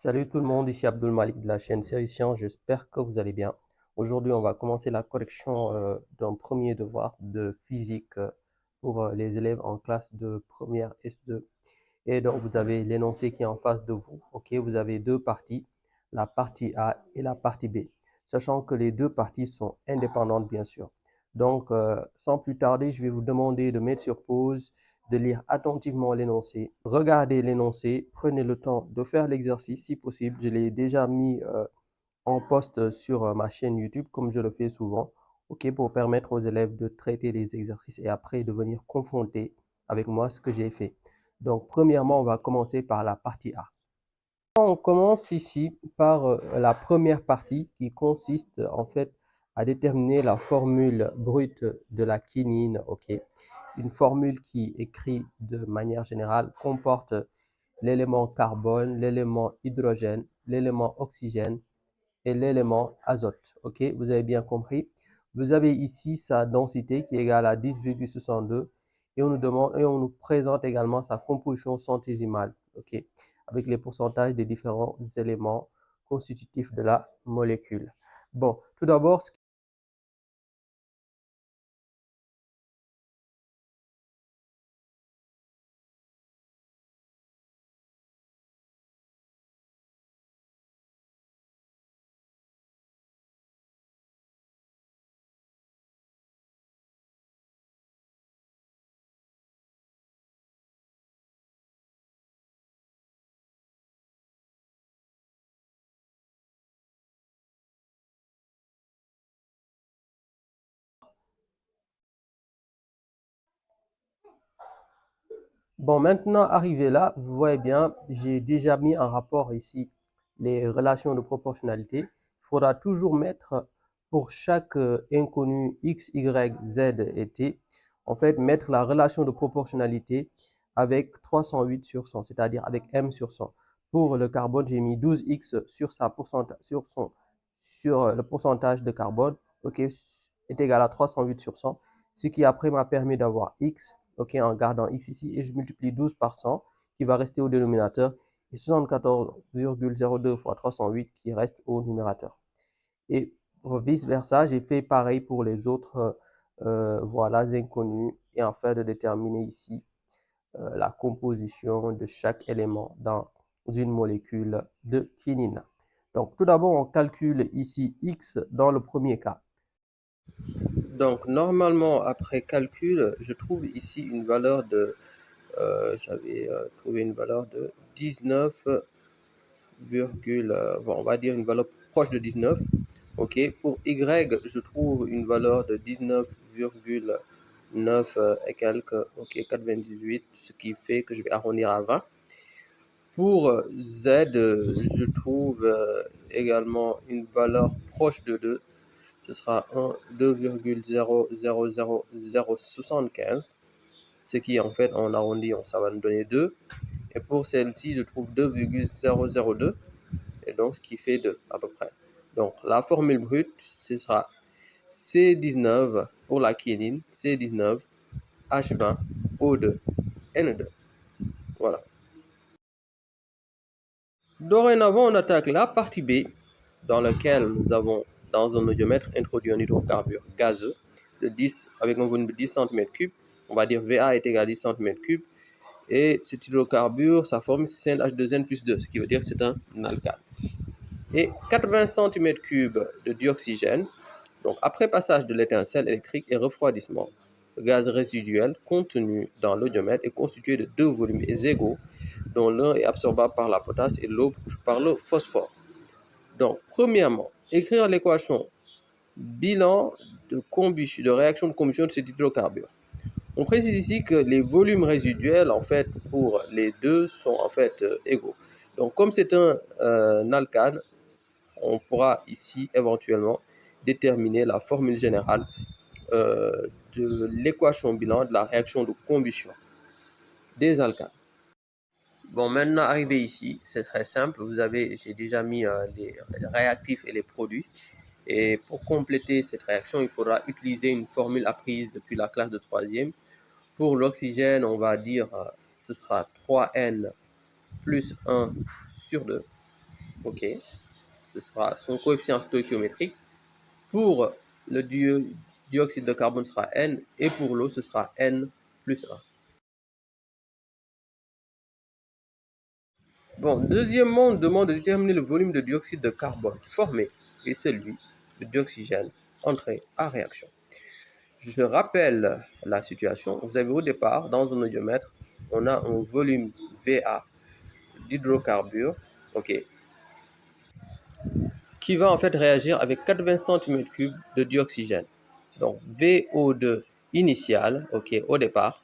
Salut tout le monde, ici Abdul Malik de la chaîne Série Science, j'espère que vous allez bien. Aujourd'hui, on va commencer la correction d'un premier devoir de physique pour les élèves en classe de première S2. Et donc, vous avez l'énoncé qui est en face de vous. Ok, vous avez deux parties, la partie A et la partie B, sachant que les deux parties sont indépendantes, bien sûr. Donc, sans plus tarder, je vais vous demander de mettre sur pause, de lire attentivement l'énoncé. Regardez l'énoncé, prenez le temps de faire l'exercice si possible. Je l'ai déjà mis en post sur ma chaîne YouTube, comme je le fais souvent, ok, pour permettre aux élèves de traiter les exercices et après de venir confronter avec moi ce que j'ai fait. Donc, premièrement, on va commencer par la partie A. On commence ici par la première partie qui consiste en fait à déterminer la formule brute de la quinine. Ok, une formule qui, écrite de manière générale, comporte l'élément carbone, l'élément hydrogène, l'élément oxygène et l'élément azote. Ok, vous avez bien compris. Vous avez ici sa densité qui est égale à 10,62 et on nous demande et on nous présente également sa composition centésimale. Ok, avec les pourcentages des différents éléments constitutifs de la molécule. Bon, tout d'abord, bon, maintenant arrivé là, vous voyez bien, j'ai déjà mis en rapport ici les relations de proportionnalité. Il faudra toujours mettre pour chaque inconnu x, y, z et t, en fait, mettre la relation de proportionnalité avec 308 sur 100, c'est-à-dire avec m sur 100. Pour le carbone, j'ai mis 12x sur le pourcentage de carbone, ok, est égal à 308 sur 100, ce qui après m'a permis d'avoir x, ok, en gardant x ici, et je multiplie 12 par 100, qui va rester au dénominateur, et 74,02 fois 308 qui reste au numérateur. Et vice-versa, j'ai fait pareil pour les autres voilà, inconnus, et enfin de déterminer ici la composition de chaque élément dans une molécule de quinine. Donc, tout d'abord, on calcule ici x dans le premier cas. Donc, normalement, après calcul, je trouve ici une valeur de, j'avais trouvé une valeur de 19, bon, on va dire une valeur proche de 19. Ok, pour y, je trouve une valeur de 19,9 et quelques, ok, 98, ce qui fait que je vais arrondir à 20. Pour z, je trouve également une valeur proche de 2. Ce sera 2,000075, ce qui en fait en arrondi, ça va nous donner 2. Et pour celle-ci, je trouve 2,002, et donc ce qui fait 2 à peu près. Donc la formule brute, ce sera C19 pour la quinine, C19, H20, O2, N2. Voilà. Dorénavant, on attaque la partie B, dans laquelle nous avons, dans un audiomètre, introduit un hydrocarbure gazeux de 10, avec un volume de 10 cm3. On va dire VA est égal à 10 cm3. Et cet hydrocarbure, sa forme, c'est CnH2n plus 2, ce qui veut dire que c'est un alcane. Et 80 cm3 de dioxygène. Donc, après passage de l'étincelle électrique et refroidissement, le gaz résiduel contenu dans l'audiomètre est constitué de deux volumes égaux, dont l'un est absorbable par la potasse et l'autre par le phosphore. Donc, premièrement, écrire l'équation bilan de réaction de combustion de cet hydrocarbure. On précise ici que les volumes résiduels, en fait, pour les deux sont en fait égaux. Donc, comme c'est un alcane, on pourra ici éventuellement déterminer la formule générale de l'équation bilan de la réaction de combustion des alcanes. Bon, maintenant arrivé ici, c'est très simple. J'ai déjà mis les réactifs et les produits. Et pour compléter cette réaction, il faudra utiliser une formule apprise depuis la classe de troisième. Pour l'oxygène, on va dire ce sera 3N plus 1 sur 2. ok, ce sera son coefficient stoichiométrique. Pour le dioxyde de carbone sera N et pour l'eau ce sera N plus 1. Bon, deuxièmement, on demande de déterminer le volume de dioxyde de carbone formé et celui de dioxygène entré en réaction. Je rappelle la situation. Vous avez au départ, dans un odiomètre, on a un volume VA d'hydrocarbures, ok, qui va en fait réagir avec 80 cm3 de dioxygène. Donc VO2 initial, ok, au départ,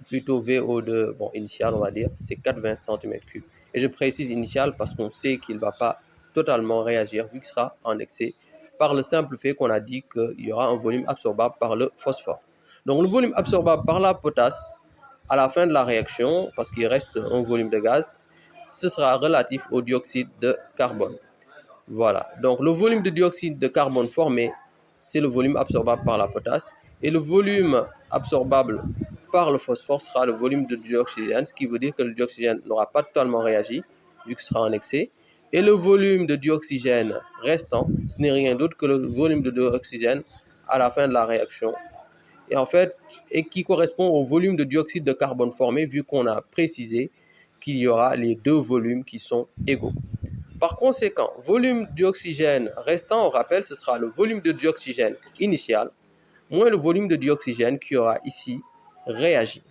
plutôt VO2, bon, initial, on va dire, c'est 80 cm3. Et je précise initial parce qu'on sait qu'il ne va pas totalement réagir vu qu'il sera en excès par le simple fait qu'on a dit qu'il y aura un volume absorbable par le phosphore. Donc le volume absorbable par la potasse à la fin de la réaction, parce qu'il reste un volume de gaz, ce sera relatif au dioxyde de carbone. Voilà, donc le volume de dioxyde de carbone formé, c'est le volume absorbable par la potasse. Et le volume absorbable par le phosphore sera le volume de dioxygène, ce qui veut dire que le dioxygène n'aura pas totalement réagi, vu que ce sera en excès. Et le volume de dioxygène restant, ce n'est rien d'autre que le volume de dioxygène à la fin de la réaction. Et en fait, et qui correspond au volume de dioxyde de carbone formé, vu qu'on a précisé qu'il y aura les deux volumes qui sont égaux. Par conséquent, volume d'oxygène restant, on rappelle, ce sera le volume de dioxygène initial moins le volume de dioxygène qui aura ici réagi.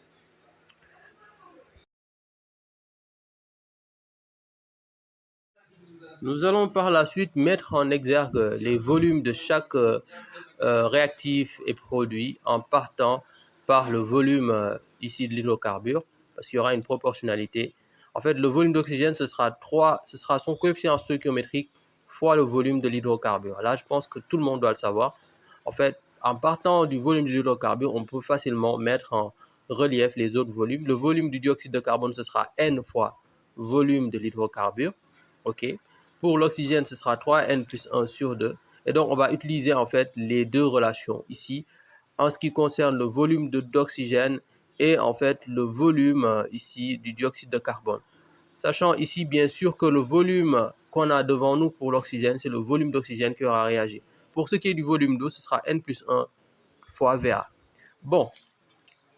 Nous allons par la suite mettre en exergue les volumes de chaque réactif et produit en partant par le volume ici de l'hydrocarbure, parce qu'il y aura une proportionnalité. En fait, le volume d'oxygène, ce sera son coefficient stoichiométrique fois le volume de l'hydrocarbure. Là, je pense que tout le monde doit le savoir. En fait, en partant du volume de l'hydrocarbure, on peut facilement mettre en relief les autres volumes. Le volume du dioxyde de carbone, ce sera N fois volume de l'hydrocarbure. OK. Pour l'oxygène, ce sera 3N plus 1 sur 2. Et donc, on va utiliser en fait les deux relations ici en ce qui concerne le volume d'oxygène et en fait le volume ici du dioxyde de carbone. Sachant ici bien sûr que le volume qu'on a devant nous pour l'oxygène, c'est le volume d'oxygène qui aura réagi. Pour ce qui est du volume d'eau, ce sera N plus 1 fois VA. Bon,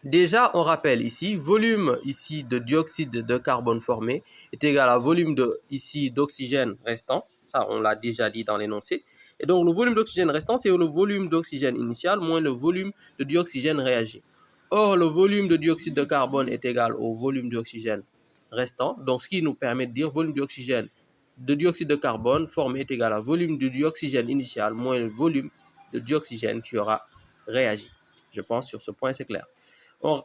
déjà, on rappelle ici, volume ici de dioxyde de carbone formé est égal à volume ici d'oxygène restant. Ça, on l'a déjà dit dans l'énoncé. Et donc, le volume d'oxygène restant, c'est le volume d'oxygène initial moins le volume de dioxygène réagi. Or, le volume de dioxyde de carbone est égal au volume d'oxygène restant. Donc, ce qui nous permet de dire volume d'oxygène de dioxyde de carbone formé est égal à volume de dioxygène initial moins le volume de dioxygène qui aura réagi. Je pense sur ce point, c'est clair. On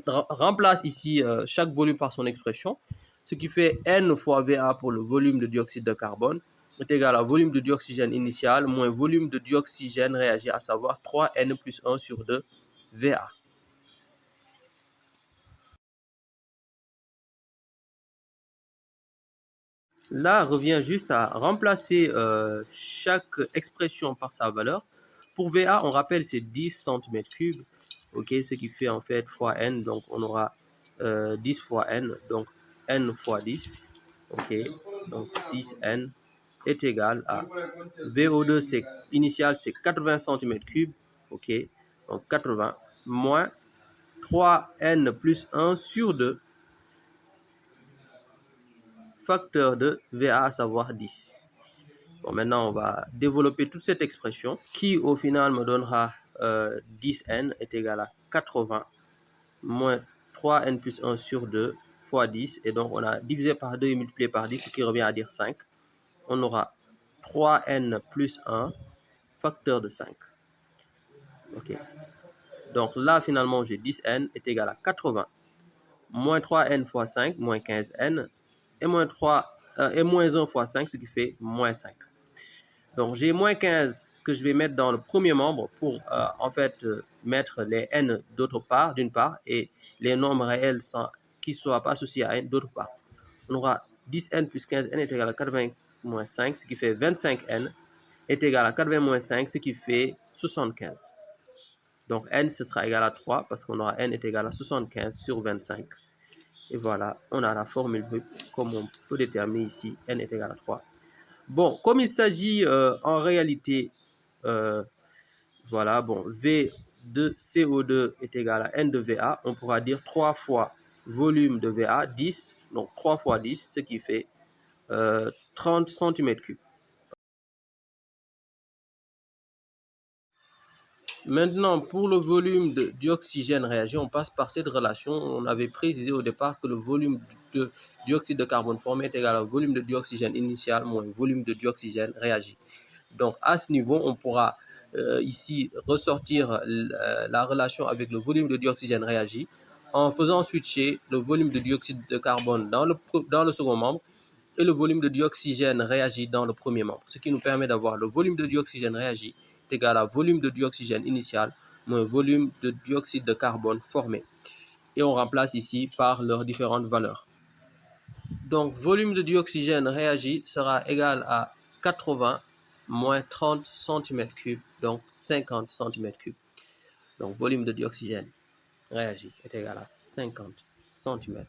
remplace ici chaque volume par son expression, ce qui fait N fois VA pour le volume de dioxyde de carbone est égal à volume de dioxygène initial moins volume de dioxygène réagi, à savoir 3N plus 1 sur 2 VA. Là, revient juste à remplacer chaque expression par sa valeur. Pour VA, on rappelle, c'est 10 cm3, ok, ce qui fait en fait fois N, donc on aura 10 fois N, donc N fois 10, ok, donc 10N est égal à VO2, c'est initial, c'est 80 cm3, ok, donc 80, moins 3N plus 1 sur 2, facteur de VA, à savoir 10. Bon, maintenant, on va développer toute cette expression qui, au final, me donnera 10N est égal à 80 moins 3N plus 1 sur 2 fois 10. Et donc, on a divisé par 2 et multiplié par 10, ce qui revient à dire 5. On aura 3N plus 1, facteur de 5. OK. Donc là, finalement, j'ai 10N est égal à 80 moins 3N fois 5, moins 15N, et moins 1 fois 5, ce qui fait moins 5. Donc, j'ai moins 15 que je vais mettre dans le premier membre pour, en fait, mettre les n d'une part, et les nombres réels qui ne soient pas associés à n d'autre part. On aura 10n plus 15n est égal à 80 moins 5, ce qui fait 25n, est égal à 80 moins 5, ce qui fait 75. Donc, n, ce sera égal à 3, parce qu'on aura n est égal à 75 sur 25. Et voilà, on a la formule brute, comme on peut déterminer ici, n est égal à 3 Bon, comme il s'agit en réalité, voilà, bon, V de CO2 est égal à N de VA, on pourra dire 3 fois volume de VA, 10, donc 3 fois 10, ce qui fait 30 cm3. Maintenant, pour le volume du oxygène réagi, on passe par cette relation. On avait précisé au départ que le volume de dioxyde de carbone formé est égal au volume de dioxygène initial moins le volume de dioxygène réagi. Donc, à ce niveau, on pourra ici ressortir la relation avec le volume de dioxygène réagi en faisant switcher le volume de dioxyde de carbone dans le second membre et le volume de dioxygène réagi dans le premier membre, ce qui nous permet d'avoir le volume de dioxygène réagi est égal à volume de dioxygène initial moins volume de dioxyde de carbone formé. Et on remplace ici par leurs différentes valeurs. Donc, volume de dioxygène réagi sera égal à 80 moins 30 cm3, donc 50 cm3. Donc, volume de dioxygène réagi est égal à 50 cm3.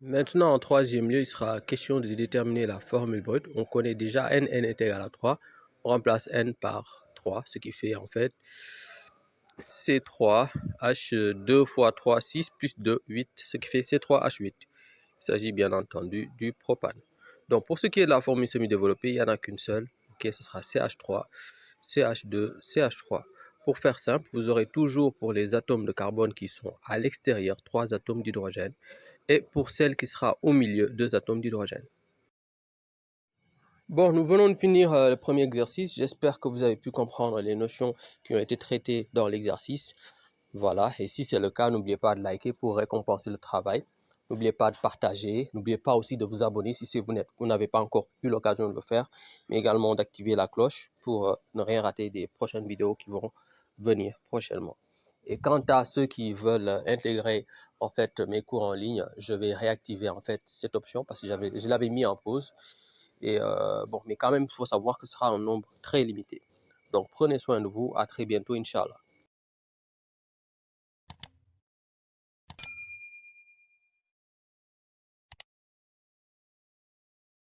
Maintenant, en troisième lieu, il sera question de déterminer la formule brute. On connaît déjà n est égal à 3. On remplace n par 3, ce qui fait en fait C3H2 fois 3, 6 plus 2, 8, ce qui fait C3H8. Il s'agit bien entendu du propane. Donc pour ce qui est de la formule semi-développée, il n'y en a qu'une seule. Okay, ce sera CH3, CH2, CH3. Pour faire simple, vous aurez toujours pour les atomes de carbone qui sont à l'extérieur 3 atomes d'hydrogène et pour celle qui sera au milieu 2 atomes d'hydrogène. Bon, nous venons de finir le premier exercice. J'espère que vous avez pu comprendre les notions qui ont été traitées dans l'exercice. Voilà, et si c'est le cas, n'oubliez pas de liker pour récompenser le travail. N'oubliez pas de partager. N'oubliez pas aussi de vous abonner si vous n'avez pas encore eu l'occasion de le faire, mais également d'activer la cloche pour ne rien rater des prochaines vidéos qui vont venir prochainement. Et quant à ceux qui veulent intégrer en fait mes cours en ligne, je vais réactiver en fait cette option parce que je l'avais mis en pause. Et bon, mais quand même, il faut savoir que ce sera un nombre très limité. Donc prenez soin de vous. À très bientôt, Inch'Allah.